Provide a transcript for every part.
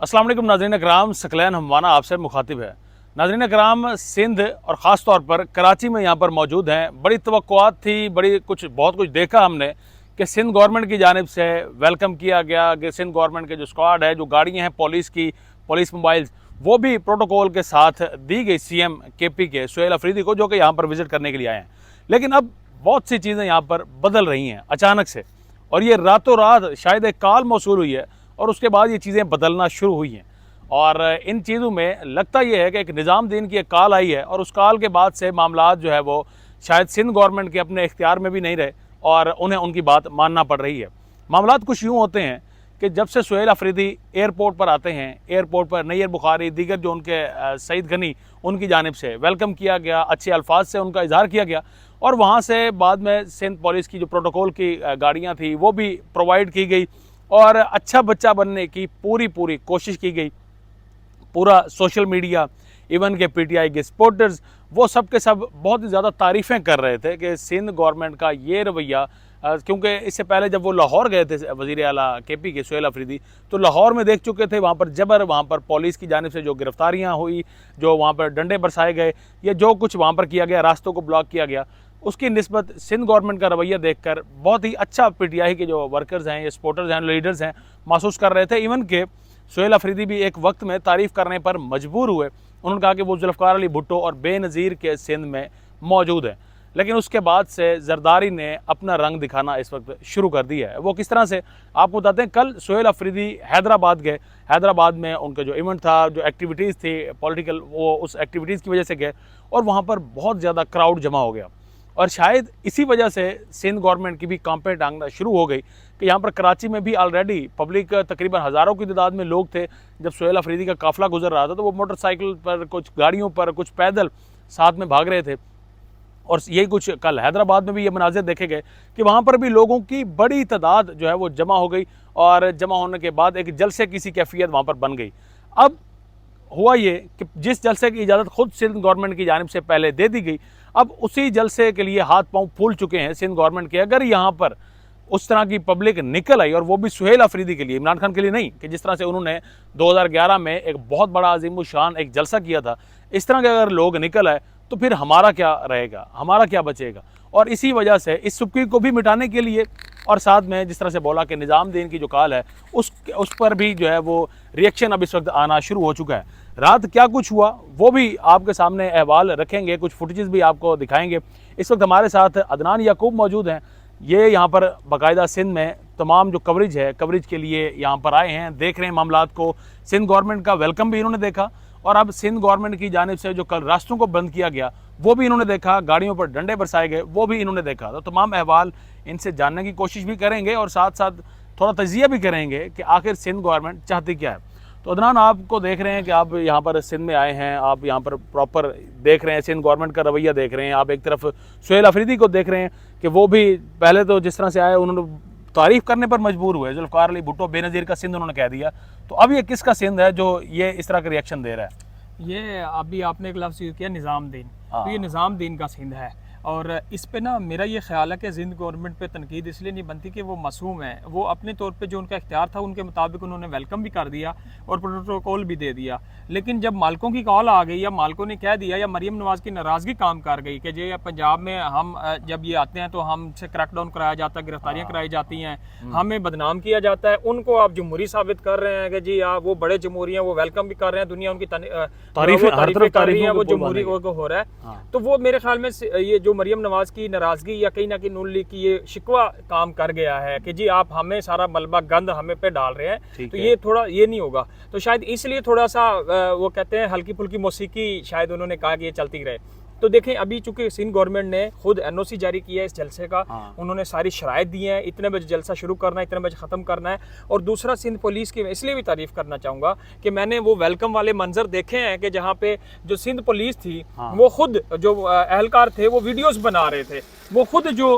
अस्सलाम वालेकुम नाज़रीन कराम, सकलैन हमवाना आपसे मुखातिब है। नाज़रीन कराम, सिंध और ख़ास तौर पर कराची में यहाँ पर मौजूद हैं। बड़ी तवक्कुआत थी, बहुत कुछ देखा हमने कि सिंध गवर्नमेंट की जानिब से वेलकम किया गया कि सिंध गवर्नमेंट के जो स्क्वाड है, जो गाड़ियाँ हैं पुलिस की, पुलिस मोबाइल्स, वो भी प्रोटोकॉल के साथ दी गई CM KP के सुहेल अफरीदी को, जो कि यहाँ पर विज़िट करने के लिए आए हैं। लेकिन अब बहुत सी चीज़ें यहाँ पर बदल रही हैं अचानक से, और ये रातों रात शायद एक कॉल मौसूल हुई है और उसके बाद ये चीज़ें बदलना शुरू हुई हैं। और इन चीज़ों में लगता ये है कि एक निज़ामुद्दीन की एक कॉल आई है और उस कॉल के बाद से मामलात जो है वो शायद सिंध गवर्नमेंट के अपने इख्तियार में भी नहीं रहे और उन्हें उनकी बात मानना पड़ रही है। मामलात कुछ यूँ होते हैं कि जब से सुहेल अफरीदी एयरपोर्ट पर आते हैं, एयरपोर्ट पर नैयर बुखारी, दीगर जो उनके सईद गनी, उनकी जानिब से वेलकम किया गया, अच्छे अल्फाज से उनका इजहार किया गया और वहाँ से बाद में सिंध पुलिस की जो प्रोटोकॉल की गाड़ियाँ थी वो भी प्रोवाइड की गई और अच्छा बच्चा बनने की पूरी कोशिश की गई। पूरा सोशल मीडिया, इवन के PTI के सपोर्टर्स, वो सब के सब बहुत ही ज़्यादा तारीफ़ें कर रहे थे कि सिंध गवर्नमेंट का ये रवैया, क्योंकि इससे पहले जब वो लाहौर गए थे वज़ीर आला KP के सुहेल अफरीदी, तो लाहौर में देख चुके थे वहाँ पर जबर, वहाँ पर पुलिस की जानिब से जो गिरफ्तारियाँ हुई, जो वहाँ पर डंडे बरसाए गए या जो कुछ वहाँ पर किया गया, रास्तों को ब्लॉक किया गया, उसकी निस्बत सिंध गवर्नमेंट का रवैया देखकर बहुत ही अच्छा PTI के जो वर्कर्स हैं या सपोर्टर्स हैं, लीडर्स हैं, महसूस कर रहे थे। इवन के सुहेल अफरीदी भी एक वक्त में तारीफ़ करने पर मजबूर हुए। उन्होंने कहा कि वो जुल्फ़िकार अली भुट्टो और बेनज़ीर के सिंध में मौजूद हैं। लेकिन उसके बाद से जरदारी ने अपना रंग दिखाना इस वक्त शुरू कर दिया है। वो किस तरह से, आपको बताते हैं। कल सुहेल अफरीदी हैदराबाद गए, हैदराबाद में उनका जो इवेंट था, जो एक्टिविटीज़ थी पॉलिटिकल, वो उस एक्टिविटीज़ की वजह से गए और वहाँ पर बहुत ज़्यादा क्राउड जमा हो गया और शायद इसी वजह से सिंध गवर्नमेंट की भी कांपे टांगना शुरू हो गई कि यहाँ पर कराची में भी ऑलरेडी पब्लिक, तकरीबन हज़ारों की तादाद में लोग थे। जब सुहेल अफरीदी का काफ़िला गुजर रहा था तो वो मोटरसाइकिल पर, कुछ गाड़ियों पर, कुछ पैदल साथ में भाग रहे थे। और यही कुछ कल हैदराबाद में भी ये मनाजिर देखे गए कि वहाँ पर भी लोगों की बड़ी तादाद जो है वो जमा हो गई और जमा होने के बाद एक जलसे की सी कैफियत वहाँ पर बन गई। अब हुआ ये कि जिस जलसे की इजाज़त खुद सिंध गवर्नमेंट की जानिब से पहले दे दी गई, अब उसी जलसे के लिए हाथ पांव फूल चुके हैं सिंध गवर्नमेंट के। अगर यहाँ पर उस तरह की पब्लिक निकल आई, और वो भी सुहेल अफरीदी के लिए, इमरान खान के लिए नहीं, कि जिस तरह से उन्होंने 2011 में एक बहुत बड़ा अजीम शान एक जलसा किया था, इस तरह के अगर लोग निकल आए तो फिर हमारा क्या रहेगा, हमारा क्या बचेगा। और इसी वजह से इस सुबकी को भी मिटाने के लिए, और साथ में जिस तरह से बोला कि निज़ामुद्दीन की जो कॉल है उस पर भी जो है वो रिएक्शन अब इस वक्त आना शुरू हो चुका है। रात क्या कुछ हुआ वो भी आपके सामने अहवाल रखेंगे, कुछ फुटेजेस भी आपको दिखाएंगे। इस वक्त हमारे साथ अदनान याकूब मौजूद हैं। ये यहाँ पर बाकायदा सिंध में तमाम जो कवरेज है, कवरेज के लिए यहाँ पर आए हैं, देख रहे हैं मामलात को। सिंध गवर्नमेंट का वेलकम भी इन्होंने देखा और अब सिंध गवर्नमेंट की जानिब से जो कल रास्तों को बंद किया गया वो भी इन्होंने देखा, गाड़ियों पर डंडे बरसाए गए वो भी इन्होंने देखा। तो तमाम अहवाल इनसे जानने की कोशिश भी करेंगे और साथ साथ थोड़ा तजिया भी करेंगे कि आखिर सिंध गवर्नमेंट चाहती क्या है। तो अदनान, आपको देख रहे हैं कि आप यहाँ पर सिंध में आए हैं, आप यहाँ पर प्रॉपर देख रहे हैं सिंध गवर्नमेंट का रवैया देख रहे हैं। आप एक तरफ सुहेल अफरीदी को देख रहे हैं कि वो भी पहले तो जिस तरह से आए उन्होंने तारीफ़ करने पर मजबूर हुए, जुल्फ़िकार अली भुट्टो बेनज़ीर का सिंध उन्होंने कह दिया। तो अब ये किसका सिंध है जो ये इस तरह का रिएक्शन दे रहा है? ये अभी आपने एक लफ्ज़ यूज़ किया निज़ामुद्दीन, तो ये हाँ। निज़ामुद्दीन का सिंध है। और इस पे ना मेरा ये ख्याल है कि सिंध गवर्नमेंट पे तनकीद इसलिए नहीं बनती कि वो मासूम है। वो अपने तौर पे जो उनका इख्तियार था उनके मुताबिक उन्होंने वेलकम भी कर दिया और प्रोटोकॉल भी दे दिया। लेकिन जब मालिकों की कॉल आ गई या मालिकों ने कह दिया या मरीम नवाज़ की नाराज़गी काम कर गई कि ये पंजाब में हम जब ये आते हैं तो हमसे क्रैकडाउन कराया जाता है, गिरफ्तारियाँ कराई जाती हैं, हमें बदनाम किया जाता है, उनको आप जमहूरी साबित कर रहे हैं कि जी आप वो बड़े जमहूरी हैं, वो वेलकम भी कर रहे हैं, दुनिया उनकी तारीफ़ें कर रही है, वो जमहूरी हो रहा है। तो वो मेरे ख्याल में ये जो मरीम नवाज़ की नाराज़गी या कहीं ना कहीं नून लीग की ये शिकवा काम कर गया है कि जी आप हमें सारा मलबा गंद हमें पे डाल रहे हैं, तो ये थोड़ा ये नहीं होगा। तो शायद इसलिए थोड़ा सा वो कहते हैं हल्की फुल्की मौसीकी शायद उन्होंने कहा कि ये चलती रहे। तो देखें अभी चूंकि सिंध गवर्नमेंट ने खुद NOC जारी किया है इस जलसे का, उन्होंने सारी शराइत दी हैं, इतने बजे जलसा शुरू करना है, इतने बजे ख़त्म करना है। और दूसरा सिंध पुलिस की इसलिए भी तारीफ़ करना चाहूँगा कि मैंने वो वेलकम वाले मंजर देखे हैं कि जहाँ पे जो सिंध पुलिस थी वो खुद जो एहलकार थे वो वीडियोज़ बना रहे थे, वो खुद जो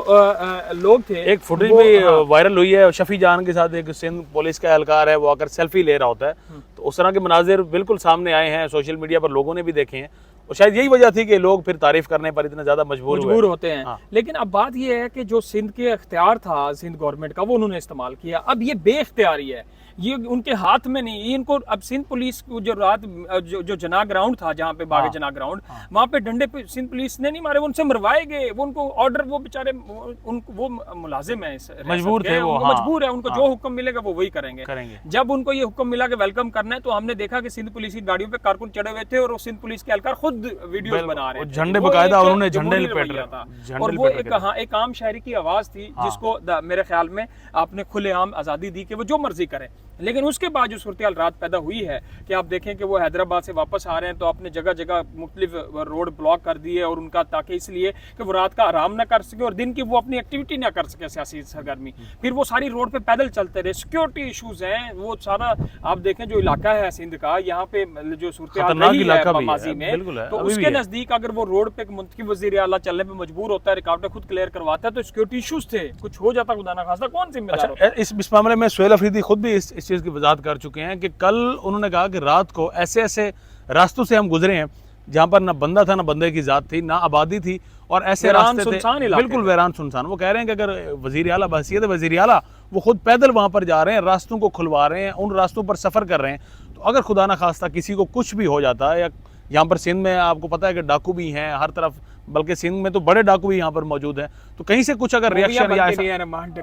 लोग थे। एक फुटेज भी वायरल हुई है, शफी जान के साथ एक सिंध पुलिस का एहलकार है, वो आकर सेल्फी ले रहा होता है। तो उस तरह के मनाजिर बिल्कुल सामने आए हैं, सोशल मीडिया पर लोगों ने भी देखे हैं और शायद यही वजह थी कि लोग फिर तारीफ करने पर इतना ज्यादा मजबूर होते हैं। लेकिन अब बात यह है कि जो सिंध के इख्तियार था सिंध गवर्नमेंट का वो उन्होंने इस्तेमाल किया। अब ये बेइख्तियारी है ये उनके हाथ में नहीं, ये इनको अब सिंध पुलिस को जो रात जो जना ग्राउंड था जहाँ पे बागे जना ग्राउंड, वहाँ पे डंडे पे सिंध पुलिस ने नहीं मारे, वो उनसे मरवाए गए, वो उनको ऑर्डर, वो बेचारे वो मुलाजिम है, मजबूर थे वो, मजबूर है, उनको जो हुक्म मिलेगा वो वही करेंगे। जब उनको ये हुक्म मिला कि वेलकम करना है, तो हमने देखा कि सिंध पुलिस की गाड़ियों पे कारकुन चढ़े हुए थे और सिंध पुलिस के एहलकार खुद वीडियोस बना रहे थे, झंडे बकायदा उन्होंने झंडे लपेट रहा था, और वो एक आम शहरी की आवाज थी जिसको मेरे ख्याल में आपने खुलेआम आजादी दी कि वो जो मर्जी करें। लेकिन उसके बाद जो सूरत रात पैदा हुई है कि आप देखें कि वो हैदराबाद से वापस आ रहे हैं तो आपने जगह जगह मुख्तलिफ रोड ब्लॉक कर दिए, और उनका ताकि इसलिए कि वो रात का आराम ना कर सके और दिन की वो अपनी एक्टिविटी ना कर सके सियासी सरगर्मी, फिर वो सारी रोड पे पैदल चलते रहे। सिक्योरिटी इशूज हैं, वो सारा आप देखें जो इलाका है सिंध का, यहाँ पे जो सूरत रही है माजी में, तो उसके नजदीक अगर वो रोड पे मुंतखब वज़ीर आला चलने पे मजबूर होता है, रुकावटें खुद क्लियर करवाता है, तो सिक्योरिटी इशूज थे, कुछ हो जाता खुदा ना खास्ता कौन जिम्मेदार होता? इस मामले में सुहेल अफरीदी खुद भी इस चीज़ की वजाहत कर चुके हैं कि कल उन्होंने कहा कि रात को ऐसे ऐसे रास्तों से हम गुजरे हैं जहां पर ना बंदा था, ना बंदे की जात थी, ना आबादी थी, और ऐसे रास्ते थे बिल्कुल वीरान सुनसान। वो कह रहे हैं कि अगर वज़ीर आला बहसीयत वज़ीर आला वो खुद पैदल वहां पर जा रहे हैं, रास्तों को खुलवा रहे हैं, उन रास्तों पर सफ़र कर रहे हैं, तो अगर खुदा ना खास्ता किसी को कुछ भी हो जाता है, या यहाँ पर सिंध में आपको पता है कि डाकू भी हैं हर तरफ, बल्कि सिंध में तो बड़े डाकू भी यहाँ पर मौजूद हैं, तो कहीं से कुछ अगर रिएक्शन या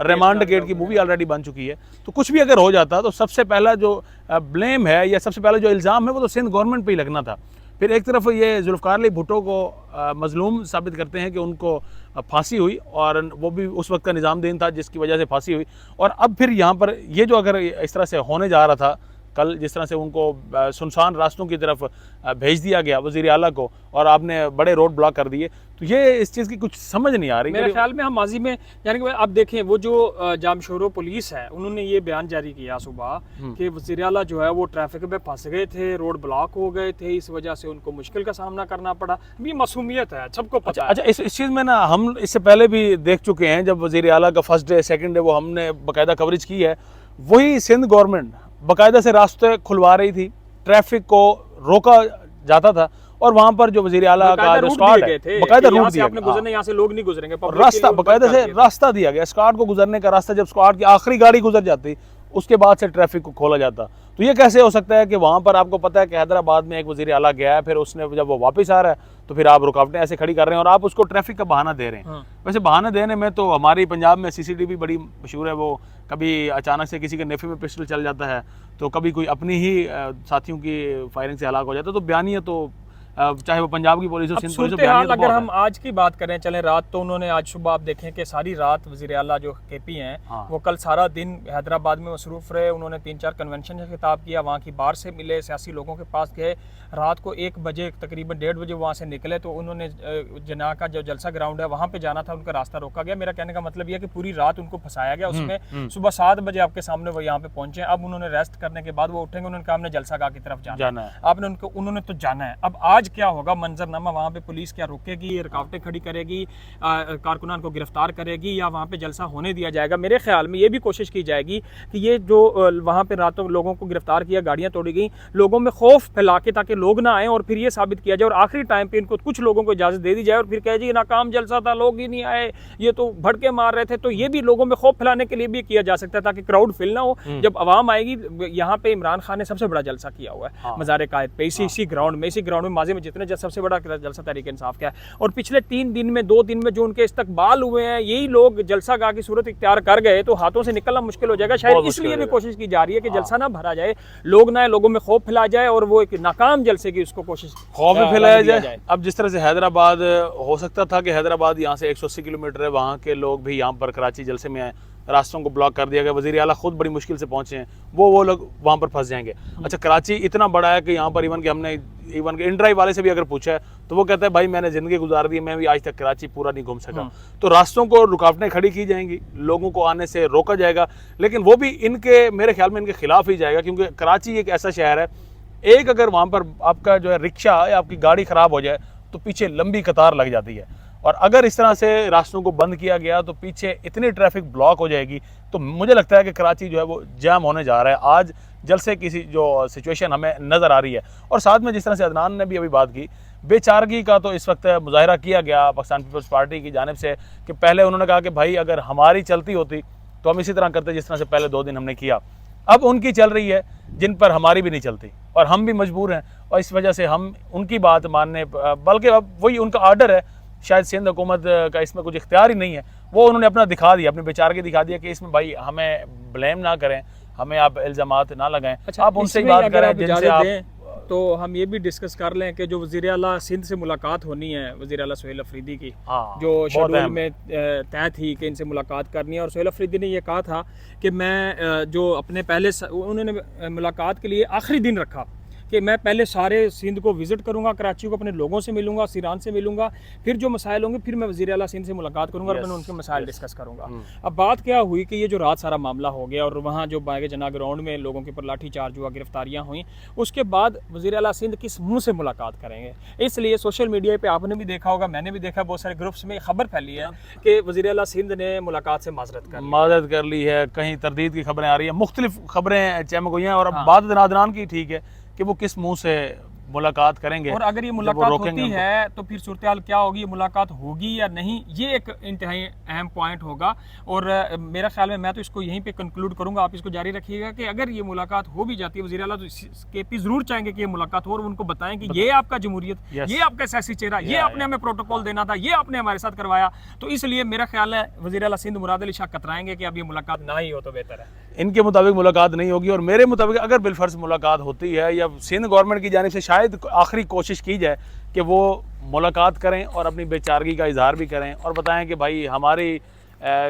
रिमांड गेट की मूवी ऑलरेडी बन चुकी है, तो कुछ भी अगर हो जाता तो सबसे पहला जो ब्लेम है या सबसे पहला जो इल्ज़ाम है वो तो सिंध गवर्नमेंट पे ही लगना था। फिर एक तरफ ये जुल्फ़िकार अली भुट्टो को मजलूम साबित करते हैं कि उनको फांसी हुई, और वो भी उस वक्त का निज़ामुद्दीन था जिसकी वजह से फांसी हुई, और अब फिर यहाँ पर ये जो अगर इस तरह से होने जा रहा था कल, जिस तरह से उनको सुनसान रास्तों की तरफ भेज दिया गया वज़ीर आला को, और आपने बड़े रोड ब्लॉक कर दिए, तो ये इस चीज़ की कुछ समझ नहीं आ रही मेरे ख्याल में। हम माजी में यानी कि आप देखें वो जो जामशोरो पुलिस है, उन्होंने ये बयान जारी किया सुबह कि वज़ीर आला जो है वो ट्रैफिक में फंस गए थे, रोड ब्लॉक हो गए थे, इस वजह से उनको मुश्किल का सामना करना पड़ा। ये मासूमियत है, सबको पता है। अच्छा, इस चीज़ में ना हम इससे पहले भी देख चुके हैं, जब वज़ीर आला का फर्स्ट डे सेकेंड डे वो हमने बाकायदा कवरेज की है, वही सिंध गवर्नमेंट बाकायदा से रास्ते खुलवा रही थी, ट्रैफिक को रोका जाता था, और वहां पर जो वज़ीर आला का जो स्क्वाड है बाकायदा रूट दिया, आपने गुजरने यहाँ से लोग नहीं गुजरेंगे, रास्ता बाकायदा से रास्ता दिया गया स्क्वाड को गुजरने का रास्ता। जब स्क्वाड की आखिरी गाड़ी गुजर जाती उसके बाद से ट्रैफिक को खोला जाता, तो ये कैसे हो सकता है कि वहाँ पर आपको पता है कि हैदराबाद में एक वज़ीर आला गया है, फिर उसने जब वो वापस आ रहा है तो फिर आप रुकावटें ऐसे खड़ी कर रहे हैं और आप उसको ट्रैफिक का बहाना दे रहे हैं। वैसे बहाना देने में तो हमारी पंजाब में सीसीटीवी बड़ी मशहूर है, वो कभी अचानक से किसी के नेफे में पिस्टल चल जाता है, तो कभी कोई अपनी ही साथियों की फायरिंग से हलाक हो जाता है, तो बयानिया तो चाहे वो पंजाब की पुलिस हो, सिंध पुलिस हो, अगर हम आज की बात करें, चलें रात, तो उन्होंने आज सुबह आप देखें कि सारी रात वज़ीर आला जो केपी हैं वो कल सारा दिन हैदराबाद में मसरूफ़ रहे। उन्होंने 3-4 कन्वेंशन से खिताब किया, वहाँ की बार से मिले, सियासी लोगों के पास गए, रात को 1 बजे तकरीबन 1:30 बजे वहाँ से निकले, तो उन्होंने जना का जो जलसा ग्राउंड है वहाँ पर जाना था, उनका रास्ता रोका गया। मेरा कहने का मतलब यह कि पूरी रात उनको फंसाया गया उसमें। सुबह 7 बजे आपके सामने वो यहाँ पे पहुंचे, अब उन्होंने रेस्ट करने के बाद वो उठेंगे, उन्होंने कहा हमने जलसा गाह की तरफ जाना है, आपने उन्होंने तो जाना है। अब आज क्या होगा मंजर नामा, वहाँ पे पुलिस क्या रोकेगी, रुकावटें खड़ी करेगी, कारकुनान को गिरफ्तार करेगी, या वहाँ पे जलसा होने दिया जाएगा? मेरे ख्याल में ये भी कोशिश की जाएगी कि ये जो वहाँ पे रातों लोगों को गिरफ्तार किया, गाड़ियाँ तोड़ी गई, लोगों में खौफ फैला के ताकि लोग ना आए, और फिर ये साबित किया जाए और आखिरी टाइम पे इनको कुछ लोगों को इजाज़त दे दी जाए और फिर कहे जी नाकाम जलसा था, लोग ही नहीं आए, ये तो भड़के मार रहे थे। तो ये भी लोगों में खौफ फैलाने के लिए भी किया जा सकता है ताकि क्राउड फिल ना हो। जब आवाम आएगी, यहाँ पे इमरान खान ने सबसे बड़ा जलसा किया हुआ है मज़ार कायद पे, इसी ग्राउंड में माजी में जितने सबसे बड़ा जलसा तहरीक इंसाफ का है, और पिछले 3 दिन में 2 दिन में जो उनके इस्तकबाल हुए हैं, यही लोग जलसा गाह की सूरत इख्तियार कर गए तो हाथों से निकलना मुश्किल हो जाएगा। शायद इसलिए भी कोशिश की जा रही है कि जलसा ना भरा जाए, लोग ना, लोगों में खौफ फैला जाए और वो एक नाकाम जलसे की उसको कोशिश खौफ फैलाया जाए। अब जिस तरह से हैदराबाद हो सकता था कि हैदराबाद यहाँ से 180 किलोमीटर है, वहाँ के लोग भी यहाँ पर कराची जलसे में आए, रास्तों को ब्लॉक कर दिया गया, वज़ीर आला खुद बड़ी मुश्किल से पहुँचे हैं, वो लोग वहाँ पर फंस जाएंगे। अच्छा, कराची इतना बड़ा है कि यहाँ पर इवन के इनड्राइव वाले से भी अगर पूछा है तो वो कहता है भाई मैंने ज़िंदगी गुजार दी, मैं भी आज तक कराची पूरा नहीं घूम सका। तो रास्तों को रुकावटें खड़ी की जाएंगी, लोगों को आने से रोका जाएगा, लेकिन वो भी इनके, मेरे ख्याल में इनके खिलाफ ही जाएगा, क्योंकि कराची एक ऐसा शहर है, एक अगर वहाँ पर आपका जो है रिक्शा या आपकी गाड़ी ख़राब हो जाए तो पीछे लंबी कतार लग जाती है, और अगर इस तरह से रास्तों को बंद किया गया तो पीछे इतनी ट्रैफिक ब्लॉक हो जाएगी। तो मुझे लगता है कि कराची जो है वो जैम होने जा रहा है आज जलसे की जो सिचुएशन हमें नज़र आ रही है। और साथ में जिस तरह से अदनान ने भी अभी बात की, बेचारगी का तो इस वक्त मुजाहिरा किया गया पाकिस्तान पीपल्स पार्टी की जानिब से कि पहले उन्होंने कहा कि भाई अगर हमारी चलती होती तो हम इसी तरह करते जिस तरह से पहले 2 दिन हमने किया, अब उनकी चल रही है जिन पर हमारी भी नहीं चलती, और हम भी मजबूर हैं, और इस वजह से हम उनकी बात मानने, बल्कि अब वही उनका आर्डर है, शायद सिंध हुकूमत का इसमें कुछ इख्तियार ही नहीं है, वो उन्होंने अपना दिखा दिया, अपने बेचारगी दिखा दिया कि इसमें भाई हमें ब्लेम ना करें, हमें आप इल्ज़ामात ना लगाएं। अच्छा, आप उनसे ही इसमें बात अगर करें आप जिनसे इजाज़त आप दें तो हम ये भी डिस्कस कर लें कि जो वज़ीर आला सिंध से मुलाकात होनी है, वज़ीर आला सोहेल अफरीदी की, हाँ, जो बहुत शेड्यूल अहम में तय थी कि इनसे मुलाकात करनी है, और सोहेल अफरीदी ने ये कहा था कि मैं जो अपने पहले उन्होंने मुलाकात के लिए आखिरी दिन रखा कि मैं पहले सारे सिंध को विज़िट करूंगा, कराची को अपने लोगों से मिलूंगा, सीरान से मिलूंगा, फिर जो मसाइल होंगे फिर मैं वज़ीर आला सिंध से मुलाकात करूंगा और मैं उनके मसाइल डिस्कस करूंगा। अब बात क्या हुई कि ये जो रात सारा मामला हो गया और वहाँ जो बागे जना ग्राउंड में लोगों के ऊपर लाठी चार्ज हुआ, गिरफ्तारियाँ हुई, उसके बाद वज़ीर आला सिंध किस मुँह से मुलाकात करेंगे? इसलिए सोशल मीडिया पर आपने भी देखा होगा, मैंने भी देखा, बहुत सारे ग्रुप्स में खबर फैली है कि वज़ीर आला सिंध ने मुलाकात से माजरत कर ली है, कहीं तरदीद की खबरें आ रही हैं, मुख्तलिफ खबरें चमक हुई हैं, और अब बात नादरान की ठीक है कि वो किस मुंह से मुलाकात करेंगे, और अगर ये मुलाकात होती है तो फिर सूरत हाल क्या होगी, मुलाकात होगी या नहीं, ये एक इंतहाई अहम पॉइंट होगा। और मेरा ख्याल में मैं तो इसको यहीं पे कंक्लूड करूंगा, आप इसको जारी रखिएगा कि अगर ये मुलाकात हो भी जाती है, वज़ीर आला तो KP ज़रूर चाहेंगे कि ये मुलाकात हो और उनको बताएं कि ये आपका जमहूरियत, ये आपका सियासी चेहरा, ये आपने हमें प्रोटोकॉल देना था, ये आपने हमारे साथ करवाया। तो इसलिए मेरा ख्याल है वज़ीर आला सिंध मुराद अली शाह कतराएंगे कि अब ये मुलाकात ना ही हो तो बेहतर है। इनके मुताबिक मुलाकात नहीं होगी, और मेरे मुताबिक अगर बिलफर्ज मुलाकात होती है या सिंध गवर्नमेंट की जानिब से शायद आखिरी कोशिश की जाए कि वो मुलाकात करें और अपनी बेचारगी का इजहार भी करें और बताएं कि भाई हमारी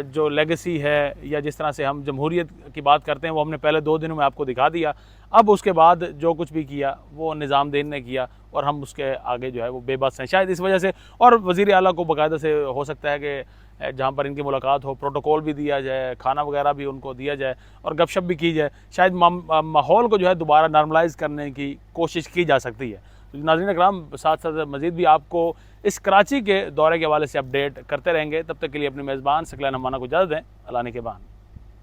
जो लेगेसी है या जिस तरह से हम जमहूरियत की बात करते हैं वो हमने पहले 2 दिनों में आपको दिखा दिया, अब उसके बाद जो कुछ भी किया वो निज़ामुद्दीन ने किया और हम उसके आगे जो है वो बेबस हैं, शायद इस वजह से। और वज़ीर आला को बाकायदा से हो सकता है कि जहाँ पर इनकी मुलाकात हो प्रोटोकॉल भी दिया जाए, खाना वगैरह भी उनको दिया जाए और गपशप भी की जाए, शायद माहौल को जो है दोबारा नॉर्मलाइज़ करने की कोशिश की जा सकती है। नाज़रीन इकराम, साथ साथ मज़ीद भी आपको इस कराची के दौरे के हवाले से अपडेट करते रहेंगे। तब तक के लिए अपने मेज़बान सकलैन हमाना को इजाज़त दें। अल्लाह ने के बान।